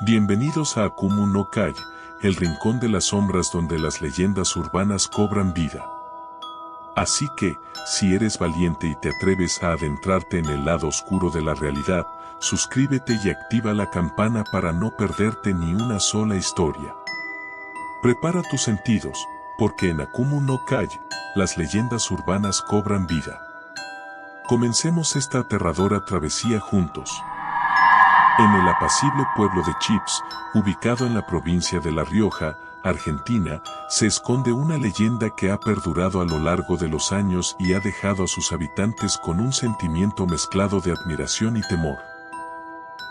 Bienvenidos a Akumu no Kai, el rincón de las sombras donde las leyendas urbanas cobran vida. Así que, si eres valiente y te atreves a adentrarte en el lado oscuro de la realidad, suscríbete y activa la campana para no perderte ni una sola historia. Prepara tus sentidos, porque en Akumu no Kai, las leyendas urbanas cobran vida. Comencemos esta aterradora travesía juntos. En el apacible pueblo de Chips, ubicado en la provincia de La Rioja, Argentina, se esconde una leyenda que ha perdurado a lo largo de los años y ha dejado a sus habitantes con un sentimiento mezclado de admiración y temor.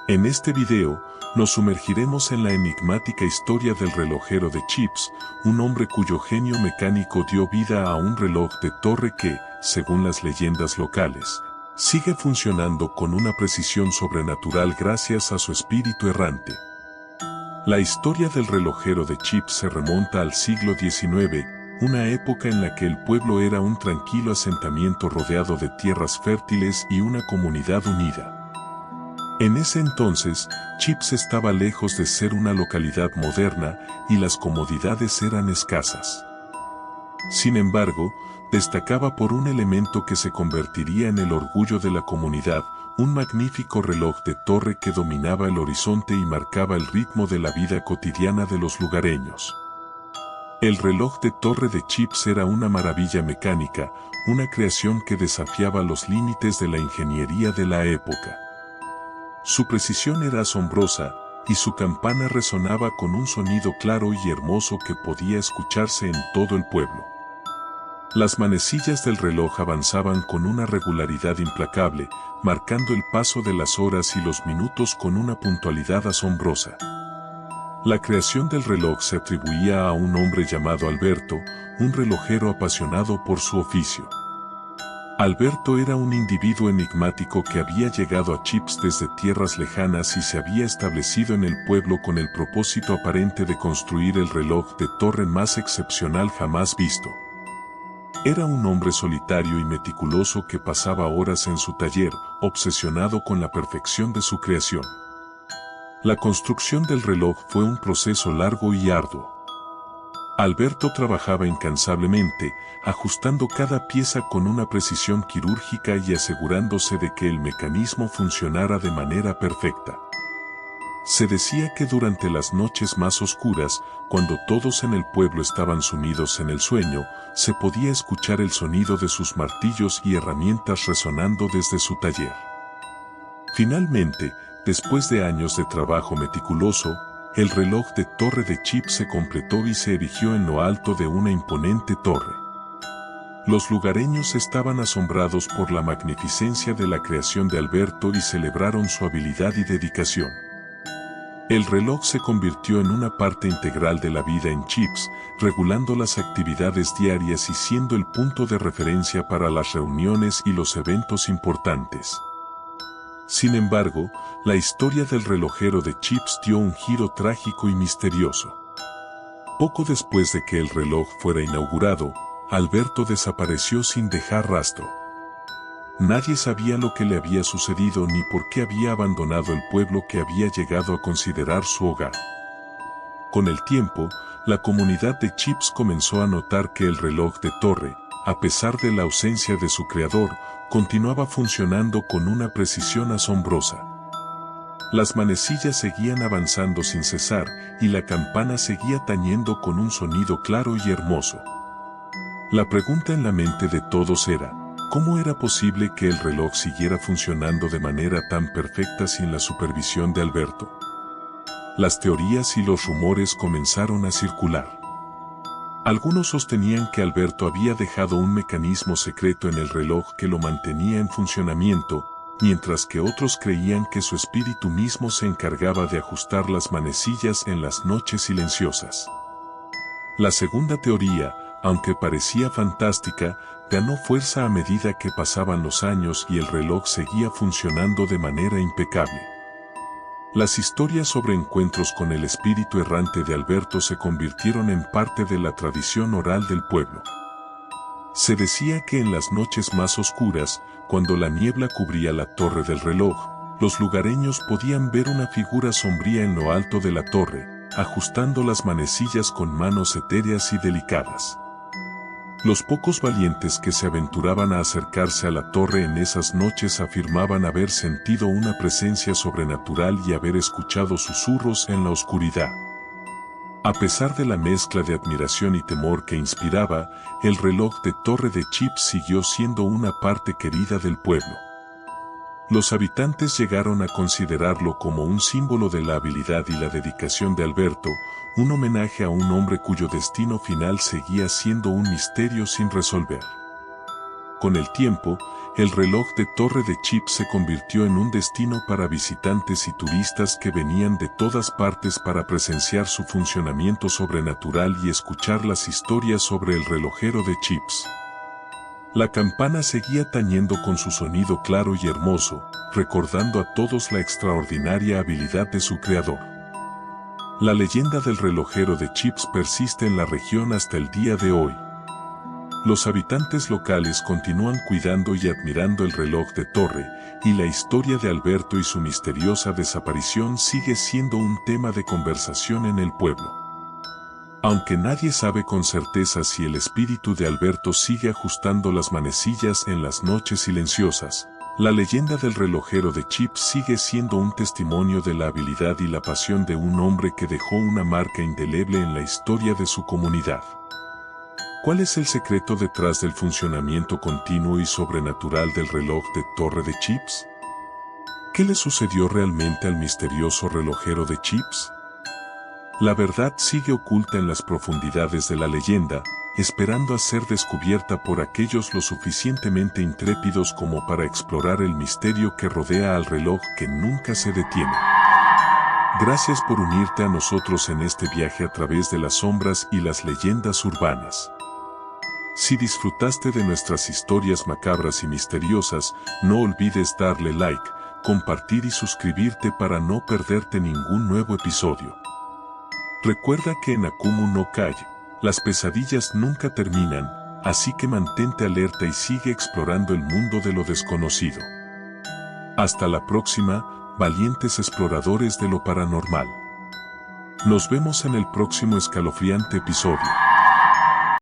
En este video, nos sumergiremos en la enigmática historia del relojero de Chips, un hombre cuyo genio mecánico dio vida a un reloj de torre que, según las leyendas locales, sigue funcionando con una precisión sobrenatural gracias a su espíritu errante. La historia del relojero de Chips se remonta al siglo XIX, una época en la que el pueblo era un tranquilo asentamiento rodeado de tierras fértiles y una comunidad unida. En ese entonces, Chips estaba lejos de ser una localidad moderna y las comodidades eran escasas. Sin embargo, destacaba por un elemento que se convertiría en el orgullo de la comunidad, un magnífico reloj de torre que dominaba el horizonte y marcaba el ritmo de la vida cotidiana de los lugareños. El reloj de torre de Chips era una maravilla mecánica, una creación que desafiaba los límites de la ingeniería de la época. Su precisión era asombrosa, y su campana resonaba con un sonido claro y hermoso que podía escucharse en todo el pueblo. Las manecillas del reloj avanzaban con una regularidad implacable, marcando el paso de las horas y los minutos con una puntualidad asombrosa. La creación del reloj se atribuía a un hombre llamado Alberto, un relojero apasionado por su oficio. Alberto era un individuo enigmático que había llegado a Chips desde tierras lejanas y se había establecido en el pueblo con el propósito aparente de construir el reloj de torre más excepcional jamás visto. Era un hombre solitario y meticuloso que pasaba horas en su taller, obsesionado con la perfección de su creación. La construcción del reloj fue un proceso largo y arduo. Alberto trabajaba incansablemente, ajustando cada pieza con una precisión quirúrgica y asegurándose de que el mecanismo funcionara de manera perfecta. Se decía que durante las noches más oscuras, cuando todos en el pueblo estaban sumidos en el sueño, se podía escuchar el sonido de sus martillos y herramientas resonando desde su taller. Finalmente, después de años de trabajo meticuloso, el reloj de torre de Chips se completó y se erigió en lo alto de una imponente torre. Los lugareños estaban asombrados por la magnificencia de la creación de Alberto y celebraron su habilidad y dedicación. El reloj se convirtió en una parte integral de la vida en Chips, regulando las actividades diarias y siendo el punto de referencia para las reuniones y los eventos importantes. Sin embargo, la historia del relojero de Chips dio un giro trágico y misterioso. Poco después de que el reloj fuera inaugurado, Alberto desapareció sin dejar rastro. Nadie sabía lo que le había sucedido ni por qué había abandonado el pueblo que había llegado a considerar su hogar. Con el tiempo, la comunidad de Chips comenzó a notar que el reloj de torre, a pesar de la ausencia de su creador, continuaba funcionando con una precisión asombrosa. Las manecillas seguían avanzando sin cesar, y la campana seguía tañendo con un sonido claro y hermoso. La pregunta en la mente de todos era, ¿cómo era posible que el reloj siguiera funcionando de manera tan perfecta sin la supervisión de Alberto? Las teorías y los rumores comenzaron a circular. Algunos sostenían que Alberto había dejado un mecanismo secreto en el reloj que lo mantenía en funcionamiento, mientras que otros creían que su espíritu mismo se encargaba de ajustar las manecillas en las noches silenciosas. La segunda teoría, aunque parecía fantástica, ganó fuerza a medida que pasaban los años y el reloj seguía funcionando de manera impecable. Las historias sobre encuentros con el espíritu errante de Alberto se convirtieron en parte de la tradición oral del pueblo. Se decía que en las noches más oscuras, cuando la niebla cubría la torre del reloj, los lugareños podían ver una figura sombría en lo alto de la torre, ajustando las manecillas con manos etéreas y delicadas. Los pocos valientes que se aventuraban a acercarse a la torre en esas noches afirmaban haber sentido una presencia sobrenatural y haber escuchado susurros en la oscuridad. A pesar de la mezcla de admiración y temor que inspiraba, el reloj de Torre de Chips siguió siendo una parte querida del pueblo. Los habitantes llegaron a considerarlo como un símbolo de la habilidad y la dedicación de Alberto, un homenaje a un hombre cuyo destino final seguía siendo un misterio sin resolver. Con el tiempo, el reloj de Torre de Chips se convirtió en un destino para visitantes y turistas que venían de todas partes para presenciar su funcionamiento sobrenatural y escuchar las historias sobre el relojero de Chips. La campana seguía tañendo con su sonido claro y hermoso, recordando a todos la extraordinaria habilidad de su creador. La leyenda del relojero de Chips persiste en la región hasta el día de hoy. Los habitantes locales continúan cuidando y admirando el reloj de torre, y la historia de Alberto y su misteriosa desaparición sigue siendo un tema de conversación en el pueblo. Aunque nadie sabe con certeza si el espíritu de Alberto sigue ajustando las manecillas en las noches silenciosas, la leyenda del relojero de Chips sigue siendo un testimonio de la habilidad y la pasión de un hombre que dejó una marca indeleble en la historia de su comunidad. ¿Cuál es el secreto detrás del funcionamiento continuo y sobrenatural del reloj de Torre de Chips? ¿Qué le sucedió realmente al misterioso relojero de Chips? La verdad sigue oculta en las profundidades de la leyenda, esperando a ser descubierta por aquellos lo suficientemente intrépidos como para explorar el misterio que rodea al reloj que nunca se detiene. Gracias por unirte a nosotros en este viaje a través de las sombras y las leyendas urbanas. Si disfrutaste de nuestras historias macabras y misteriosas, no olvides darle like, compartir y suscribirte para no perderte ningún nuevo episodio. Recuerda que en Akumu no Kai, las pesadillas nunca terminan, así que mantente alerta y sigue explorando el mundo de lo desconocido. Hasta la próxima, valientes exploradores de lo paranormal. Nos vemos en el próximo escalofriante episodio.